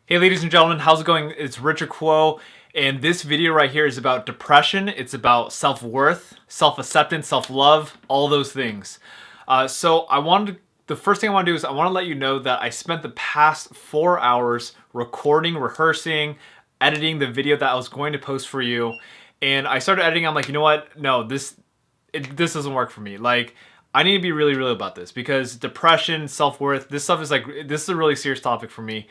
Hey ladies and gentlemen, how's it going? It's Richard Kuo, and this video right here is about depression. It's about self-worth, self-acceptance, self-love, all those things. The first thing I want to do is I want to let you know that I spent the past 4 hours recording, rehearsing, editing the video that I was going to post for you. And I started editing, I'm like, you know what? No, this doesn't work for me. Like, I need to be really real about this because depression, self-worth, this stuff is this is a really serious topic for me.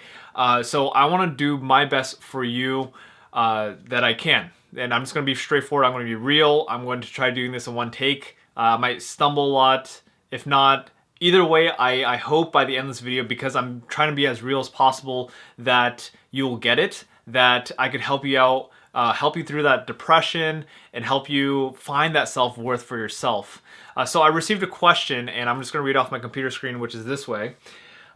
So I want to do my best for you that I can. And I'm just going to be straightforward. I'm going to be real. I'm going to try doing this in one take. I might stumble a lot. If not, either way, I hope by the end of this video, because I'm trying to be as real as possible, that you'll get it, that I could help you out, help you through that depression, and help you find that self-worth for yourself. So I received a question, and I'm just going to read off my computer screen, which is this way.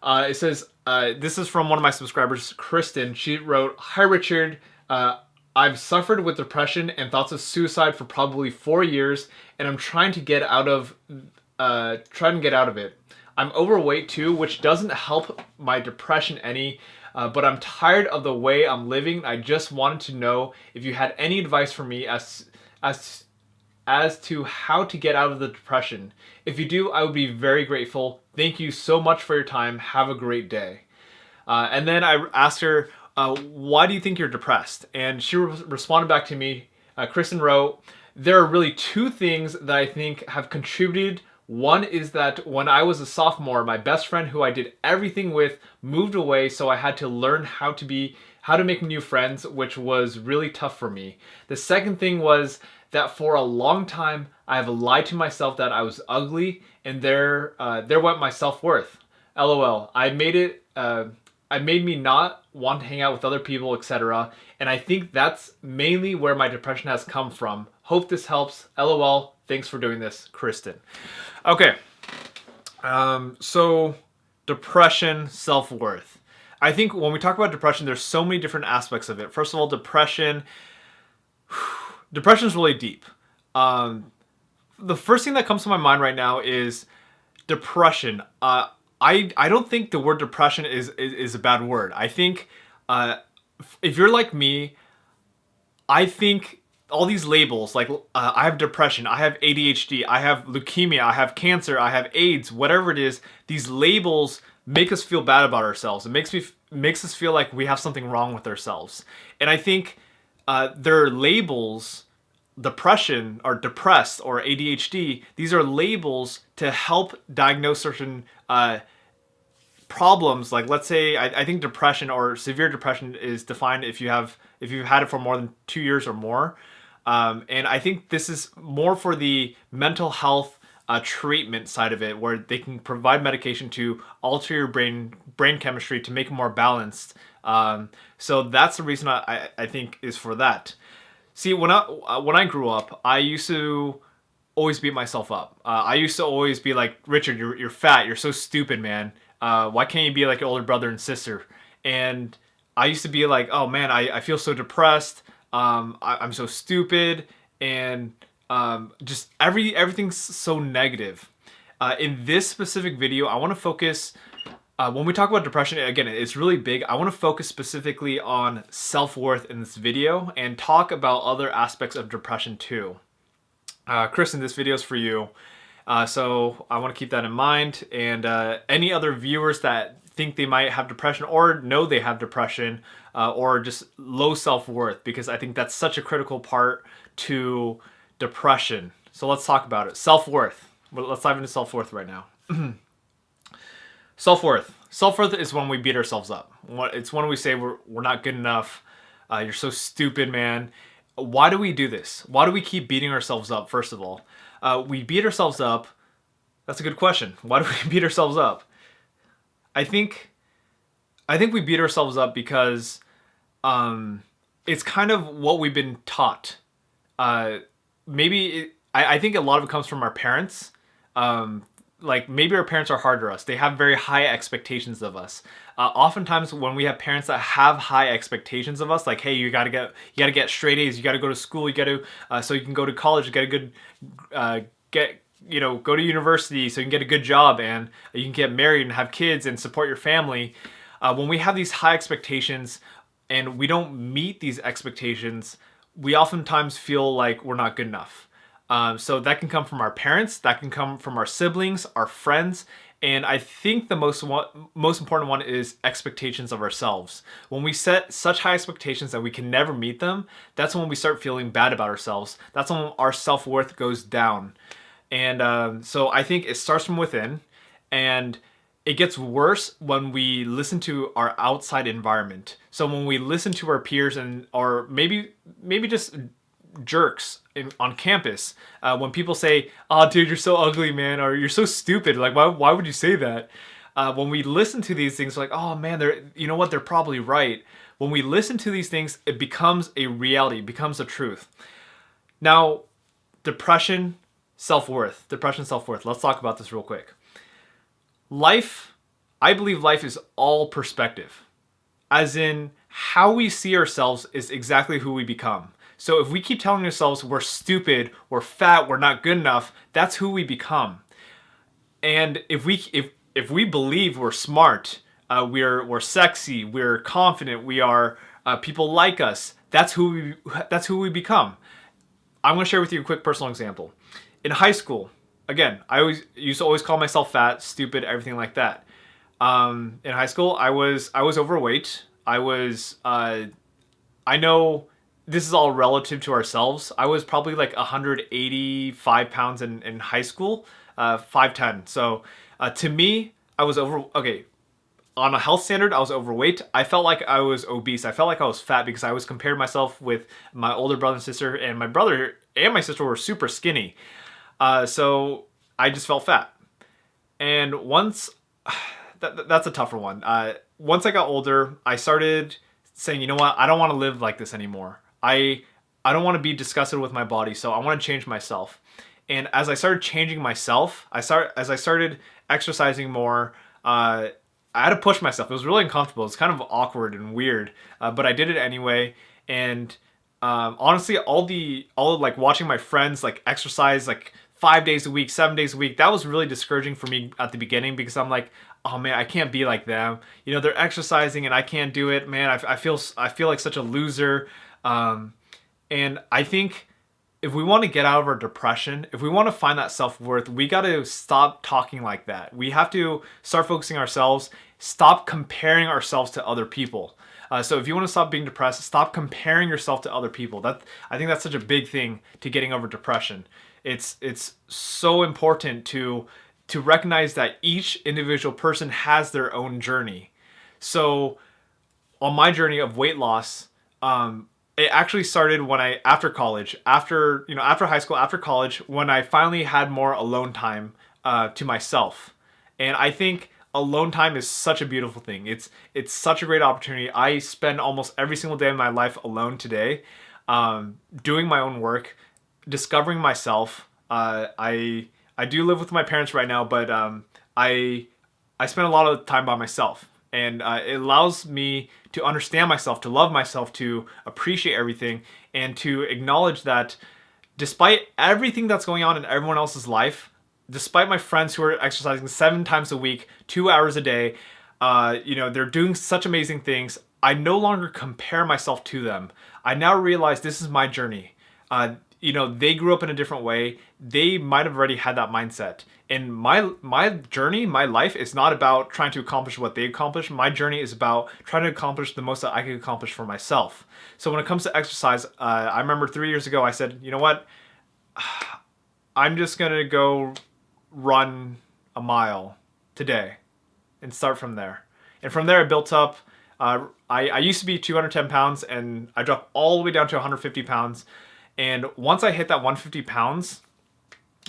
It says, this is from one of my subscribers, Kristen. She wrote, "Hi Richard, I've suffered with depression and thoughts of suicide for probably 4 years, and I'm trying to get out of it. I'm overweight too, which doesn't help my depression any, but I'm tired of the way I'm living. I just wanted to know if you had any advice for me as to how to get out of the depression. If you do, I would be very grateful. Thank you so much for your time. Have a great day." And then I asked her, why do you think you're depressed? And she responded back to me. Kristen wrote, "There are really two things that I think have contributed. One is that when I was a sophomore, my best friend who I did everything with moved away, so I had to learn how to make new friends, which was really tough for me. The second thing was that for a long time, I have lied to myself that I was ugly, and there went my self-worth. LOL. I made me not want to hang out with other people, etc. And I think that's mainly where my depression has come from. Hope this helps. LOL. Thanks for doing this, Kristen." Okay. So depression, self-worth. I think when we talk about depression, there's so many different aspects of it. First of all, depression is really deep. The first thing that comes to my mind right now is depression. I don't think the word depression is a bad word. I think if you're like me, I think all these labels, like I have depression, I have ADHD, I have leukemia, I have cancer, I have AIDS, whatever it is, these labels make us feel bad about ourselves. It makes us feel like we have something wrong with ourselves. And I think their labels, depression or depressed or ADHD, these are labels to help diagnose certain problems. Like, let's say, I think depression or severe depression is defined if you've had it for more than 2 years or more. And I think this is more for the mental health treatment side of it, where they can provide medication to alter your brain chemistry to make it more balanced. So that's the reason I think is for that. See, when I grew up, I used to always beat myself up. I used to always be like, "Richard, you're fat. You're so stupid, man. Why can't you be like your older brother and sister?" And I used to be like, "Oh man, I feel so depressed. I'm so stupid," and just everything's so negative. In this specific video, I want to focus. When we talk about depression, again, it's really big. I want to focus specifically on self-worth in this video and talk about other aspects of depression too. Kristen, this video is for you. So I want to keep that in mind. And any other viewers that think they might have depression or know they have depression or just low self-worth, because I think that's such a critical part to depression. So let's talk about it. Self-worth. Let's dive into self-worth right now. Self-worth. Self-worth is when we beat ourselves up. It's when we say we're not good enough. You're so stupid, man. Why do we do this? Why do we keep beating ourselves up, first of all? We beat ourselves up. That's a good question. Why do we beat ourselves up? I think we beat ourselves up because it's kind of what we've been taught. I think a lot of it comes from our parents. Like, maybe our parents are hard to us. They have very high expectations of us. Oftentimes when we have parents that have high expectations of us, like, hey, you gotta get straight A's, you gotta go to school, you gotta so you can go to college, you get a good go to university so you can get a good job and you can get married and have kids and support your family. When we have these high expectations and we don't meet these expectations, we oftentimes feel like we're not good enough. So that can come from our parents, that can come from our siblings, our friends, and I think the most important one is expectations of ourselves. When we set such high expectations that we can never meet them, that's when we start feeling bad about ourselves. That's when our self-worth goes down. And so I think it starts from within, and it gets worse when we listen to our outside environment. So when we listen to our peers and or maybe just jerks on campus, when people say, "Oh, dude, you're so ugly, man," or "You're so stupid," like why would you say that? When we listen to these things, like, "Oh man, you know what? They're probably right." When we listen to these things, it becomes a reality, it becomes a truth. Now, depression, self-worth. Depression, self-worth. Let's talk about this real quick. Life, I believe life is all perspective. As in, how we see ourselves is exactly who we become. So if we keep telling ourselves we're stupid, we're fat, we're not good enough, that's who we become. And if we believe we're smart, we're sexy, we're confident, we are people like us, that's who we become. I'm going to share with you a quick personal example. In high school, again, I used to always call myself fat, stupid, everything like that. In high school, I was overweight. I know this is all relative to ourselves. I was probably like 185 pounds in high school, 5'10". So to me, I was okay. On a health standard, I was overweight. I felt like I was obese. I felt like I was fat because I was comparing myself with my older brother and sister, and my brother and my sister were super skinny. So I just felt fat. And once, that's a tougher one. Once I got older, I started saying, you know what, I don't want to live like this anymore. I don't want to be disgusted with my body, so I want to change myself. And as I started changing myself, as I started exercising more, I had to push myself. It was really uncomfortable. It's kind of awkward and weird, but I did it anyway. And honestly, all like watching my friends like exercise like 5 days a week, 7 days a week, that was really discouraging for me at the beginning because I'm like, oh man, I can't be like them. You know, they're exercising and I can't do it. Man, I feel like such a loser. And I think if we want to get out of our depression, if we want to find that self-worth, we got to stop talking like that. We have to start focusing ourselves, stop comparing ourselves to other people. So if you want to stop being depressed, stop comparing yourself to other people. I think that's such a big thing to getting over depression. It's so important to recognize that each individual person has their own journey. So on my journey of weight loss, it actually started when after college, after high school, after college, when I finally had more alone time to myself. And I think alone time is such a beautiful thing. It's such a great opportunity. I spend almost every single day of my life alone today, doing my own work, discovering myself. I do live with my parents right now, but I spend a lot of time by myself. And it allows me to understand myself, to love myself, to appreciate everything, and to acknowledge that despite everything that's going on in everyone else's life, despite my friends who are exercising 7 times a week, 2 hours a day, they're doing such amazing things, I no longer compare myself to them. I now realize this is my journey. They grew up in a different way. They might have already had that mindset. And my journey, my life is not about trying to accomplish what they accomplished. My journey is about trying to accomplish the most that I can accomplish for myself. So when it comes to exercise, I remember 3 years ago, I said, you know what? I'm just going to go run a mile today and start from there. And from there, I built up. I used to be 210 pounds, and I dropped all the way down to 150 pounds. And once I hit that 150 pounds,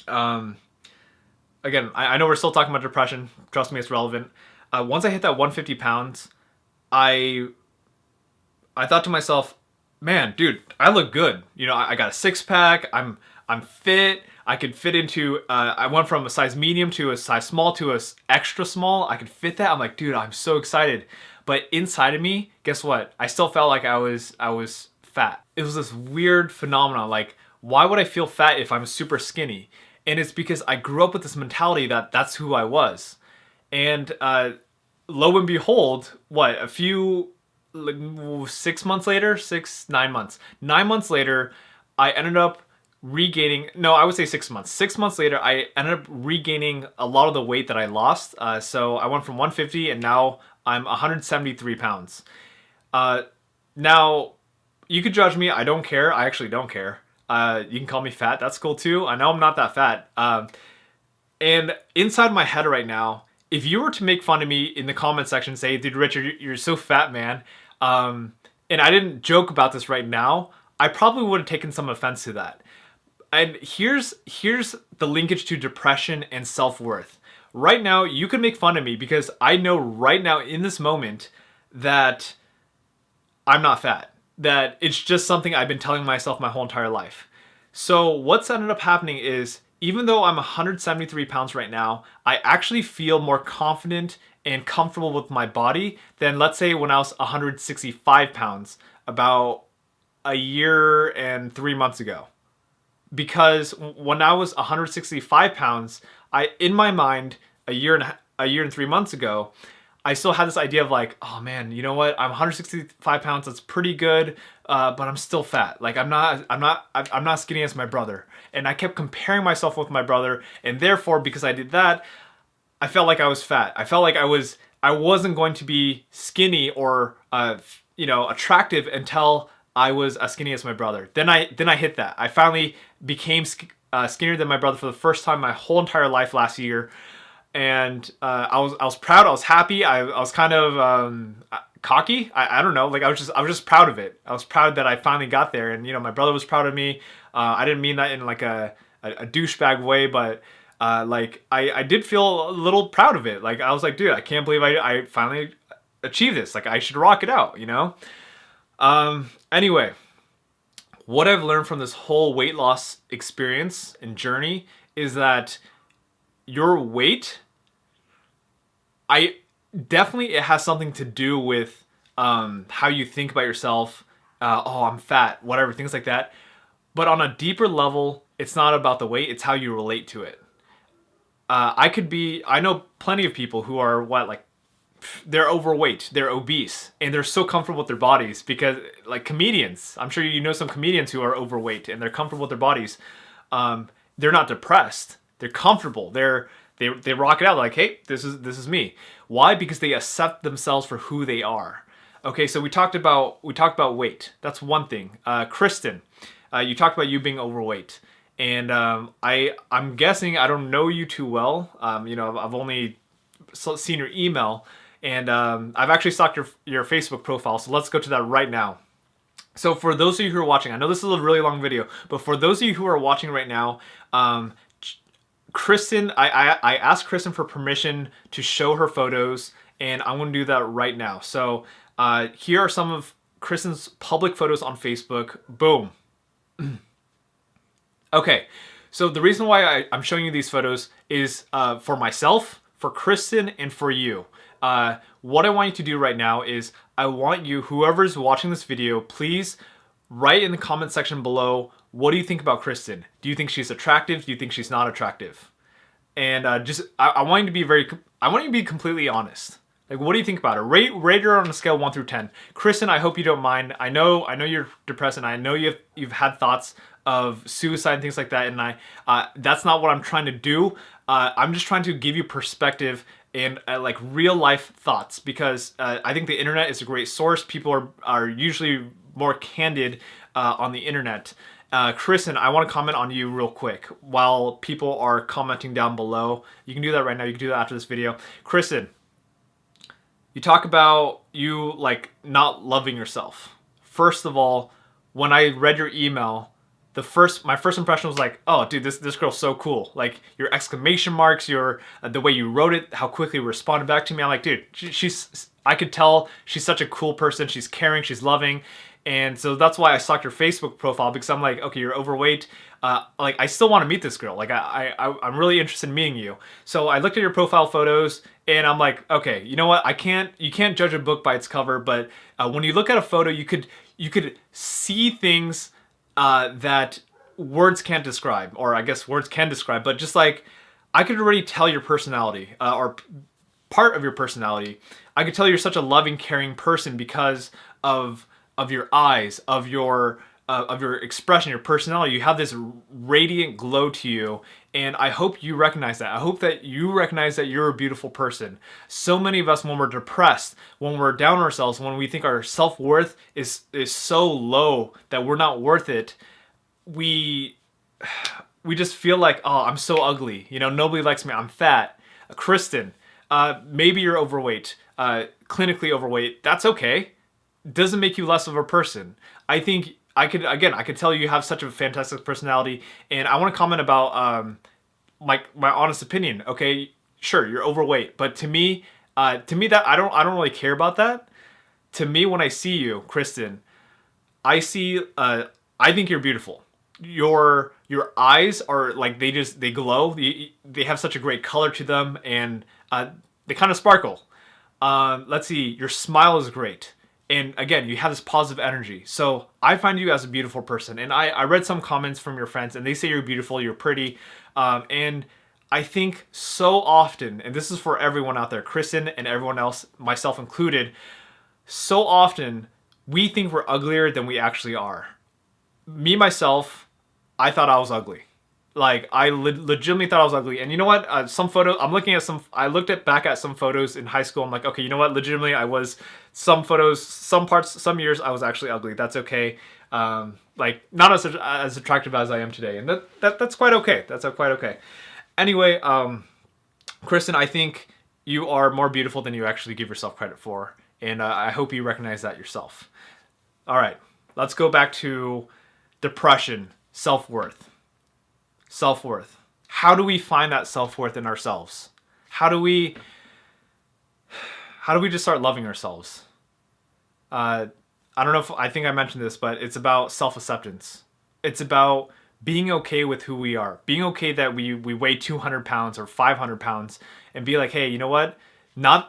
again, I know we're still talking about depression. Trust me, it's relevant. Once I hit that 150 pounds, I thought to myself, man, dude, I look good. I got a six pack. I'm fit. I could fit into. I went from a size medium to a size small to a extra small. I could fit that. I'm like, dude, I'm so excited. But inside of me, guess what? I still felt like I was fat. It was this weird phenomenon. Like, why would I feel fat if I'm super skinny? And it's because I grew up with this mentality that that's who I was. And lo and behold, what, a few, like 6 months later, 9 months, 9 months later, I ended up regaining, no, I would say 6 months. 6 months later, I ended up regaining a lot of the weight that I lost. So I went from 150 and now I'm 173 pounds. Now, you could judge me. I don't care. I actually don't care. You can call me fat. That's cool too. I know I'm not that fat. And inside my head right now, if you were to make fun of me in the comment section, say, dude, Richard, you're so fat, man. And I didn't joke about this right now, I probably would have taken some offense to that. And here's the linkage to depression and self-worth. Right now, you can make fun of me because I know right now in this moment that I'm not fat. That it's just something I've been telling myself my whole entire life. So what's ended up happening is, even though I'm 173 pounds right now, I actually feel more confident and comfortable with my body than, let's say, when I was 165 pounds about a year and 3 months ago. Because when I was 165 pounds, in my mind, a year and 3 months ago, I still had this idea of like, oh man, you know what? I'm 165 pounds. That's pretty good, but I'm still fat. Like I'm not skinny as my brother. And I kept comparing myself with my brother, and therefore, because I did that, I felt like I was fat. I felt like I wasn't going to be skinny or attractive until I was as skinny as my brother. Then I hit that. I finally became skinnier than my brother for the first time my whole entire life last year. And I was proud. I was happy. I was kind of cocky. I don't know. Like I was just proud of it. I was proud that I finally got there. And my brother was proud of me. I didn't mean that in like a douchebag way, but like I did feel a little proud of it. Like I was like, dude, I can't believe I finally achieved this. Like I should rock it out. Anyway, what I've learned from this whole weight loss experience and journey is that your weight, it has something to do with how you think about yourself. Oh, I'm fat, whatever, things like that. But on a deeper level, it's not about the weight, it's how you relate to it. I know plenty of people who are they're overweight, they're obese, and they're so comfortable with their bodies because, like comedians, I'm sure you know some comedians who are overweight and they're comfortable with their bodies. They're not depressed. They're comfortable. They rock it out like, hey, this is me. Why? Because they accept themselves for who they are. Okay, so we talked about weight. That's one thing. Kristen, you talked about you being overweight, and I'm guessing I don't know you too well. I've only seen your email, and I've actually stalked your Facebook profile. So let's go to that right now. So for those of you who are watching, I know this is a really long video, but for those of you who are watching right now, Kristen, I asked Kristen for permission to show her photos, and I'm going to do that right now. So here are some of Kristen's public photos on Facebook. Boom. Okay, so the reason why I'm showing you these photos is for myself, for Kristen, and for you. What I want you to do right now is I want you, whoever's watching this video, please write in the comment section below, what do you think about Kristen? Do you think she's attractive? Do you think she's not attractive? And I want you to be completely honest. Like, what do you think about her? Rate her on a scale of 1 through 10. Kristen, I hope you don't mind. I know you're depressed, and I know you've had thoughts of suicide and things like that, and that's not what I'm trying to do. I'm just trying to give you perspective and like real life thoughts, because I think the internet is a great source. People are usually more candid on the internet. Kristen, I want to comment on you real quick while people are commenting down below. You can do that right now. You can do that after this video. Kristen, you talk about you like not loving yourself. First of all, when I read your email, my first impression was like, oh dude, this girl's so cool. Like your exclamation marks, the way you wrote it, how quickly you responded back to me. I'm like, dude, I could tell she's such a cool person. She's caring, she's loving. And so that's why I stalked your Facebook profile, because I'm like, okay, you're overweight. Like I still want to meet this girl. Like I'm really interested in meeting you. So I looked at your profile photos and I'm like, okay, you know what? You can't judge a book by its cover, but when you look at a photo, you could see things that words can't describe, or I guess words can describe, but just like I could already tell your personality or part of your personality. I could tell you're such a loving, caring person because of your eyes, of your expression, your personality. You have this radiant glow to you, and I hope you recognize that. I hope that you recognize that you're a beautiful person. So many of us, when we're depressed, when we're down on ourselves, when we think our self-worth is so low that we're not worth it, we just feel like, oh, I'm so ugly. You know, nobody likes me. I'm fat. Kristen, maybe you're overweight, clinically overweight. That's okay. Doesn't make you less of a person. I think I could tell you have such a fantastic personality, and I want to comment about my honest opinion. Okay, sure, you're overweight, but to me that I don't really care about that. To me, when I see you, Kristen, I see I think you're beautiful. Your eyes are like they glow. They have such a great color to them, and they kind of sparkle. Let's see, your smile is great. And again, you have this positive energy. So I find you as a beautiful person. And I read some comments from your friends, and they say you're beautiful, you're pretty. And I think so often, and this is for everyone out there, Kristen and everyone else, myself included, so often we think we're uglier than we actually are. Me, myself, I thought I was ugly. Like, I legitimately thought I was ugly. And you know what? Some photos, I looked back at some photos in high school. I'm like, okay, you know what? Legitimately, I was, some photos, some parts, some years, I was actually ugly. That's okay. Like, not as attractive as I am today. And that's quite okay. That's quite okay. Anyway, Kristen, I think you are more beautiful than you actually give yourself credit for. And I hope you recognize that yourself. All right, let's go back to depression, self-worth. Self-worth. How do we find that self-worth in ourselves? How do we just start loving ourselves? I don't know if I think I mentioned this, but it's about self-acceptance. It's about being okay with who we are. Being okay that we weigh 200 pounds or 500 pounds and be like, hey, you know what?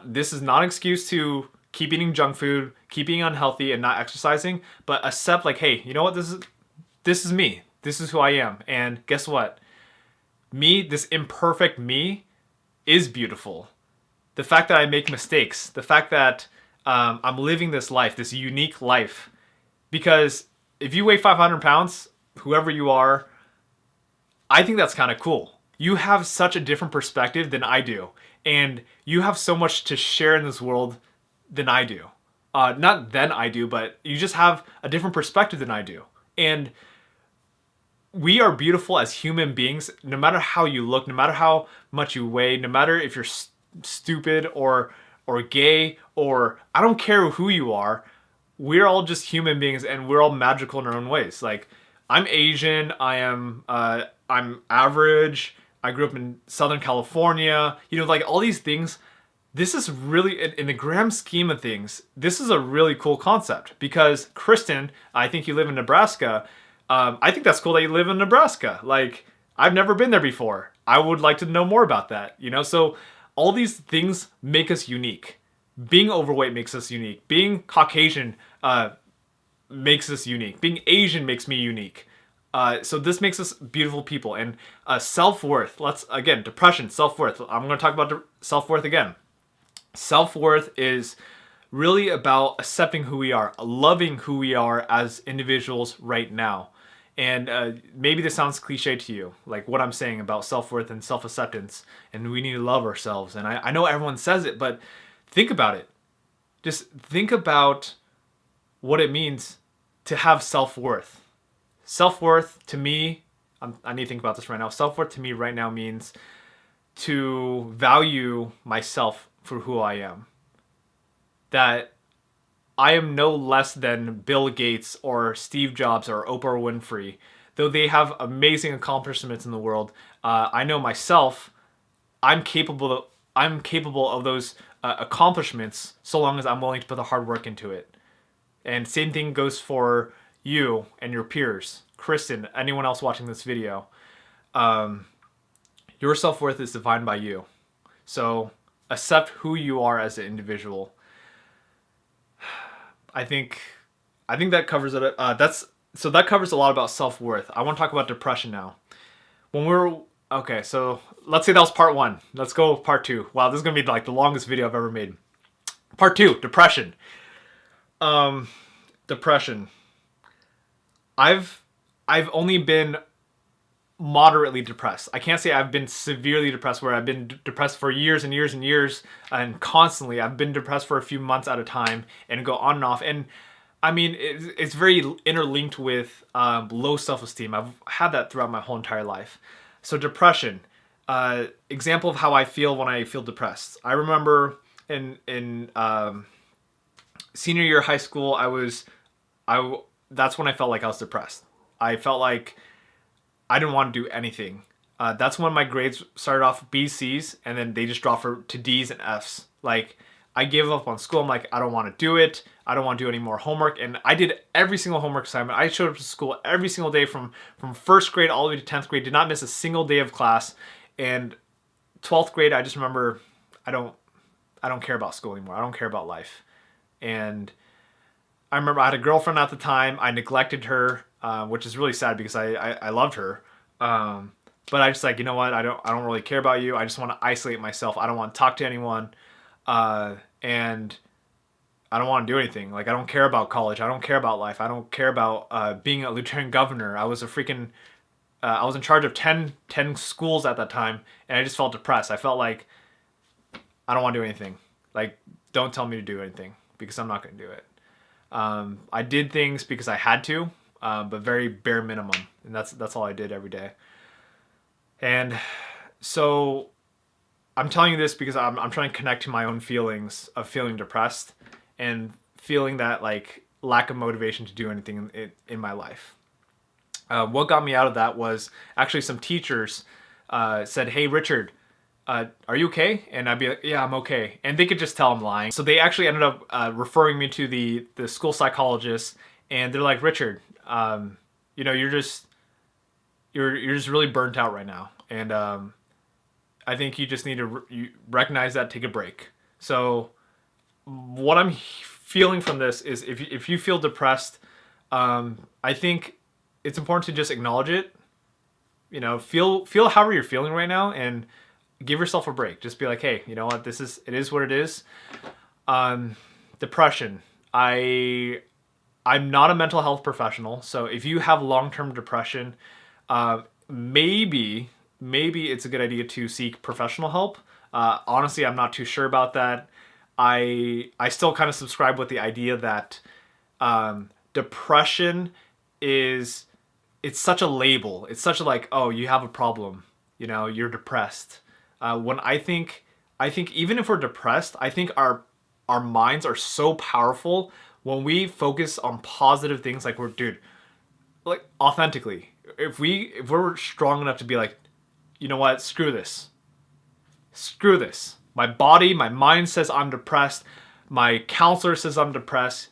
This is not an excuse to keep eating junk food, keep eating unhealthy and not exercising, but accept like, hey, you know what? This is me. This is who I am. And guess what? Me, this imperfect me, is beautiful. The fact that I make mistakes, the fact that I'm living this life, this unique life. Because if you weigh 500 pounds, whoever you are, I think that's kind of cool. You have such a different perspective than I do. And you have so much to share in this world than I do. Not than I do, but you just have a different perspective than I do. And we are beautiful as human beings, no matter how you look, no matter how much you weigh, no matter if you're stupid or gay, or I don't care who you are. We're all just human beings, and we're all magical in our own ways. Like, I'm Asian, I'm average, I grew up in Southern California, you know, like all these things. This is really, in the grand scheme of things, this is a really cool concept, because Kristen, I think you live in Nebraska. I think that's cool that you live in Nebraska. Like, I've never been there before. I would like to know more about that, you know? So all these things make us unique. Being overweight makes us unique. Being Caucasian makes us unique. Being Asian makes me unique. So this makes us beautiful people. And self-worth, again, depression, self-worth. I'm going to talk about self-worth again. Self-worth is really about accepting who we are, loving who we are as individuals right now. And maybe this sounds cliche to you, like what I'm saying about self-worth and self-acceptance, and we need to love ourselves. And I know everyone says it, but think about it. Just think about what it means to have self-worth. Self-worth to me, I need to think about this right now. Self-worth to me right now means to value myself for who I am. That I am no less than Bill Gates or Steve Jobs or Oprah Winfrey. Though they have amazing accomplishments in the world, I know myself, I'm capable of those accomplishments so long as I'm willing to put the hard work into it. And same thing goes for you and your peers. Kristen, anyone else watching this video. Your self-worth is defined by you. So accept who you are as an individual. I think that covers it. That covers a lot about self-worth. I want to talk about depression now. When Okay, so let's say that was part one. Let's go part two. Wow, this is gonna be like the longest video I've ever made. Part two, depression. Um, depression. I've I've only been moderately depressed. I can't say I've been severely depressed where I've been depressed for years and years and years and constantly. I've been depressed for a few months at a time and go on and off. And I mean, it's very interlinked with low self-esteem. I've had that throughout my whole entire life. So depression, example of how I feel when I feel depressed. I remember in senior year of high school, that's when I felt like I was depressed. I felt like I didn't want to do anything. That's when my grades started off B's, C's, and then they just dropped to D's and F's. Like, I gave up on school. I'm like, I don't want to do it. I don't want to do any more homework. And I did every single homework assignment. I showed up to school every single day from first grade all the way to 10th grade. Did not miss a single day of class. And 12th grade, I just remember I don't care about school anymore. I don't care about life. And I remember I had a girlfriend at the time. I neglected her, which is really sad because I loved her. But I just like, you know what? I don't really care about you. I just want to isolate myself. I don't want to talk to anyone. And I don't want to do anything. Like, I don't care about college. I don't care about life. I don't care about being a lieutenant governor. I was I was in charge of 10 schools at that time, and I just felt depressed. I felt like I don't want to do anything. Like, don't tell me to do anything because I'm not going to do it. I did things because I had to, but very bare minimum, and that's all I did every day. And so I'm telling you this because I'm trying to connect to my own feelings of feeling depressed and feeling that like lack of motivation to do anything in my life. What got me out of that was actually some teachers said, "Hey, Richard, are you okay?" And I'd be like, "Yeah, I'm okay." And they could just tell I'm lying. So they actually ended up referring me to the school psychologist, and they're like, "Richard, you're just really burnt out right now, and I think you just need to you recognize that, take a break." So what I'm feeling from this is if you feel depressed, I think it's important to just acknowledge it. Feel however you're feeling right now, and give yourself a break. Just be like, hey, you know what? It is what it is. Depression. I'm not a mental health professional, so if you have long-term depression, maybe it's a good idea to seek professional help. Honestly, I'm not too sure about that. I still kind of subscribe with the idea that depression it's such a label. It's such a like, oh, you have a problem. You're depressed. When I think even if we're depressed, I think our minds are so powerful when we focus on positive things. Like like authentically. If we're strong enough to be like, you know what, screw this. Screw this. My body, my mind says I'm depressed. My counselor says I'm depressed.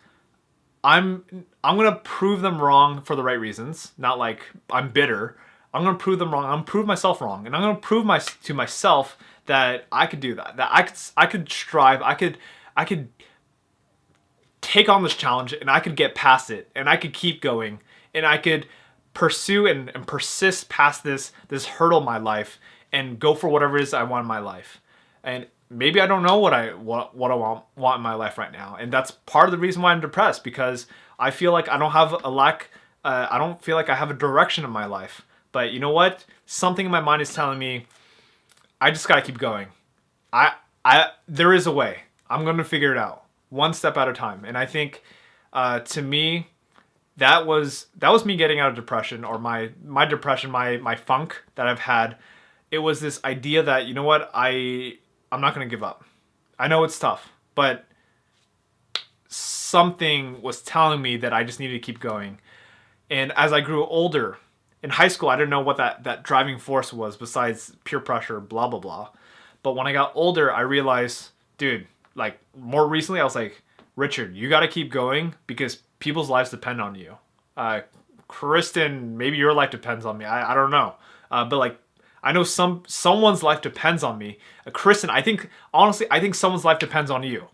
I'm gonna prove them wrong for the right reasons. Not like I'm bitter. I'm gonna prove them wrong. I'm gonna prove myself wrong, and I'm gonna prove to myself that I could do that. That I could strive. I could take on this challenge, and I could get past it, and I could keep going, and I could pursue and persist past this hurdle in my life, and go for whatever it is I want in my life. And maybe I don't know what I want in my life right now, and that's part of the reason why I'm depressed, because I feel like I don't have I don't feel like I have a direction in my life. But you know what? Something in my mind is telling me I just gotta keep going. There is a way. I'm gonna figure it out one step at a time. And I think to me that was me getting out of depression, or my depression, my funk that I've had. It was this idea that, you know what, I'm not gonna give up. I know it's tough, but something was telling me that I just needed to keep going. And as I grew older, in high school, I didn't know what that driving force was besides peer pressure, blah, blah, blah. But when I got older, I realized, dude, like more recently, I was like, Richard, you got to keep going because people's lives depend on you. Kristen, maybe your life depends on me. I don't know. But like, I know someone's life depends on me. Kristen, honestly, I think someone's life depends on you.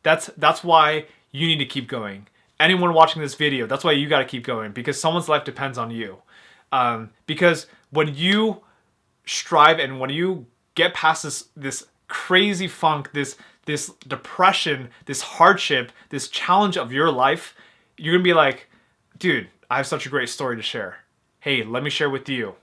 That's why you need to keep going. Anyone watching this video, that's why you got to keep going, because someone's life depends on you. Because when you strive, and when you get past this crazy funk, this depression, this hardship, this challenge of your life, you're gonna be like, dude, I have such a great story to share. Hey, let me share with you.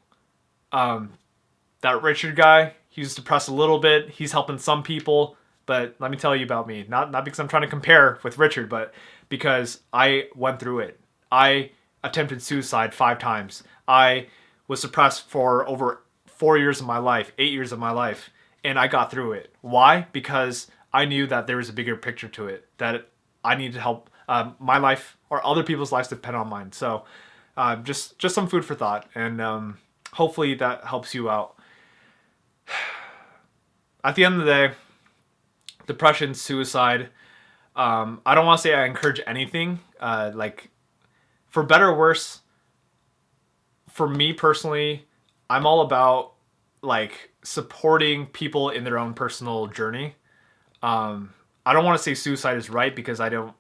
That Richard guy, he's depressed a little bit. He's helping some people, but let me tell you about me. Not because I'm trying to compare with Richard, but because I went through it. I attempted suicide 5 times. I was depressed for over 4 years of my life, 8 years of my life, and I got through it. Why? Because I knew that there was a bigger picture to it, that I needed to help my life or other people's lives depend on mine. So just some food for thought, and hopefully that helps you out. At the end of the day, depression, suicide, I don't want to say I encourage anything. Like, for better or worse, for me personally, I'm all about like supporting people in their own personal journey. I don't want to say suicide is right because I don't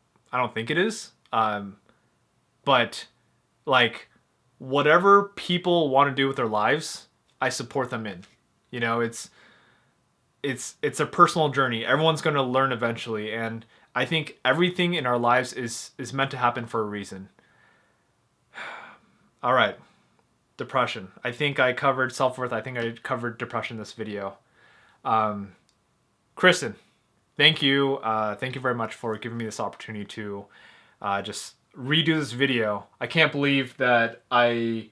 think it is. But like, whatever people want to do with their lives, I support them in. You know, it's a personal journey. Everyone's going to learn eventually, and I think everything in our lives is meant to happen for a reason. All right. Depression. I think I covered self-worth. I think I covered depression in this video. Kristen, thank you. Thank you very much for giving me this opportunity to just redo this video. I can't believe that I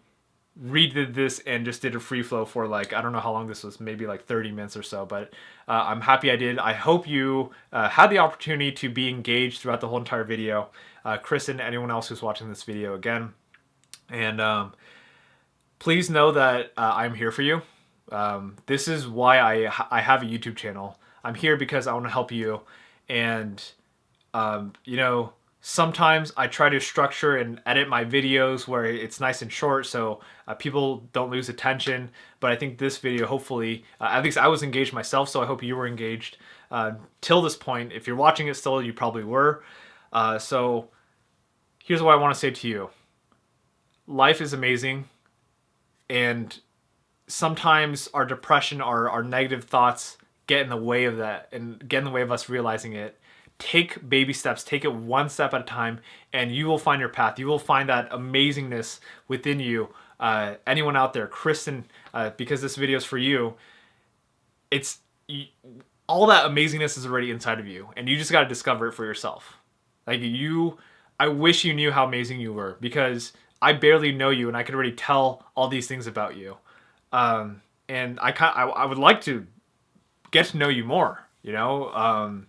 redid this and just did a free flow for like, I don't know how long this was, maybe like 30 minutes or so, but I'm happy I did. I hope you had the opportunity to be engaged throughout the whole entire video. Kristen, anyone else who's watching this video again. And please know that I'm here for you. This is why I have a YouTube channel. I'm here because I want to help you. And, you know, sometimes I try to structure and edit my videos where it's nice and short so people don't lose attention. But I think this video, hopefully, at least I was engaged myself, so I hope you were engaged till this point. If you're watching it still, you probably were. So here's what I want to say to you. Life is amazing, and sometimes our depression, our negative thoughts get in the way of that and get in the way of us realizing it. Take baby steps, take it one step at a time, and you will find your path. You will find that amazingness within you. Anyone out there, Kristen, because this video is for you, all that amazingness is already inside of you, and you just got to discover it for yourself. Like, I wish you knew how amazing you were, because I barely know you, and I could already tell all these things about you. And I would like to get to know you more, you know?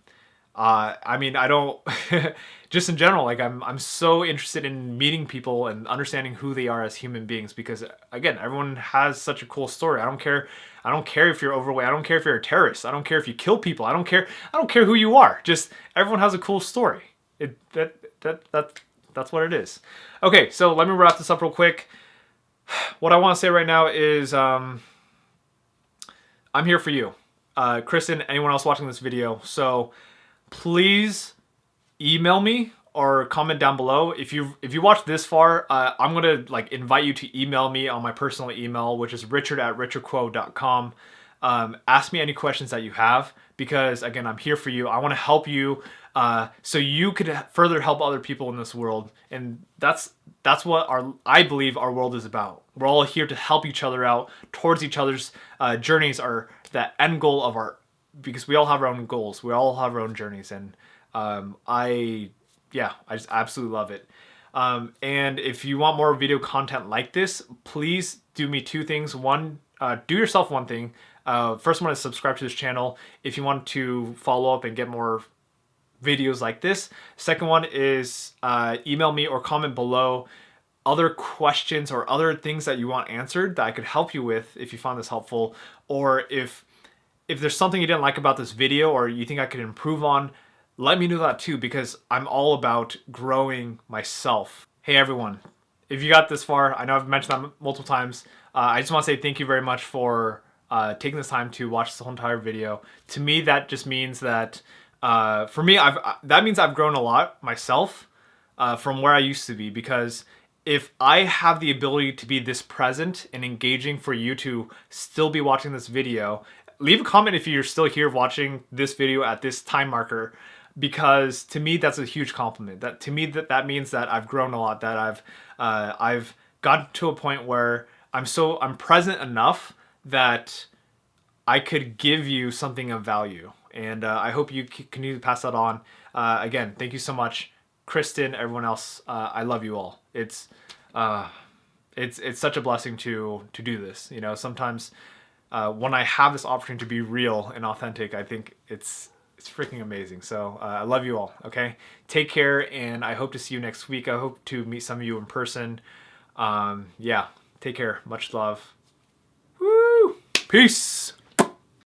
I mean, I don't, just in general, like I'm so interested in meeting people and understanding who they are as human beings, because again, everyone has such a cool story. I don't care if you're overweight. I don't care if you're a terrorist. I don't care if you kill people. I don't care who you are. Just everyone has a cool story. That's what it is. Okay, so let me wrap this up real quick. What I want to say right now is I'm here for you. Kristen, anyone else watching this video. So please email me or comment down below. If you watch this far, I'm going to like invite you to email me on my personal email, which is richard@richardquo.com. Ask me any questions that you have, because again, I'm here for you. I want to help you so you could further help other people in this world. And that's what I believe our world is about. We're all here to help each other out towards each other's journeys, are the end goal of because we all have our own goals. We all have our own journeys. And I just absolutely love it. And if you want more video content like this, please do me 2 things. One, do yourself one thing. First one is subscribe to this channel if you want to follow up and get more videos like this. Second one is email me or comment below other questions or other things that you want answered that I could help you with if you found this helpful, or if there's something you didn't like about this video or you think I could improve on, let me know that too, because I'm all about growing myself. Hey everyone, if you got this far, I know I've mentioned that multiple times, I just want to say thank you very much for taking this time to watch this whole entire video. To me, that just means that for me, that means I've grown a lot myself from where I used to be, because if I have the ability to be this present and engaging for you to still be watching this video, leave a comment if you're still here watching this video at this time marker, because to me that's a huge compliment. That to me that means that I've grown a lot, that I've gotten to a point where I'm present enough that I could give you something of value, and I hope you continue to pass that on. Again, thank you so much, Kristen, everyone else. I love you all. It's such a blessing to do this. You know, sometimes when I have this opportunity to be real and authentic, I think it's freaking amazing. So I love you all. Okay, take care, and I hope to see you next week. I hope to meet some of you in person. Yeah, take care. Much love. Woo! Peace.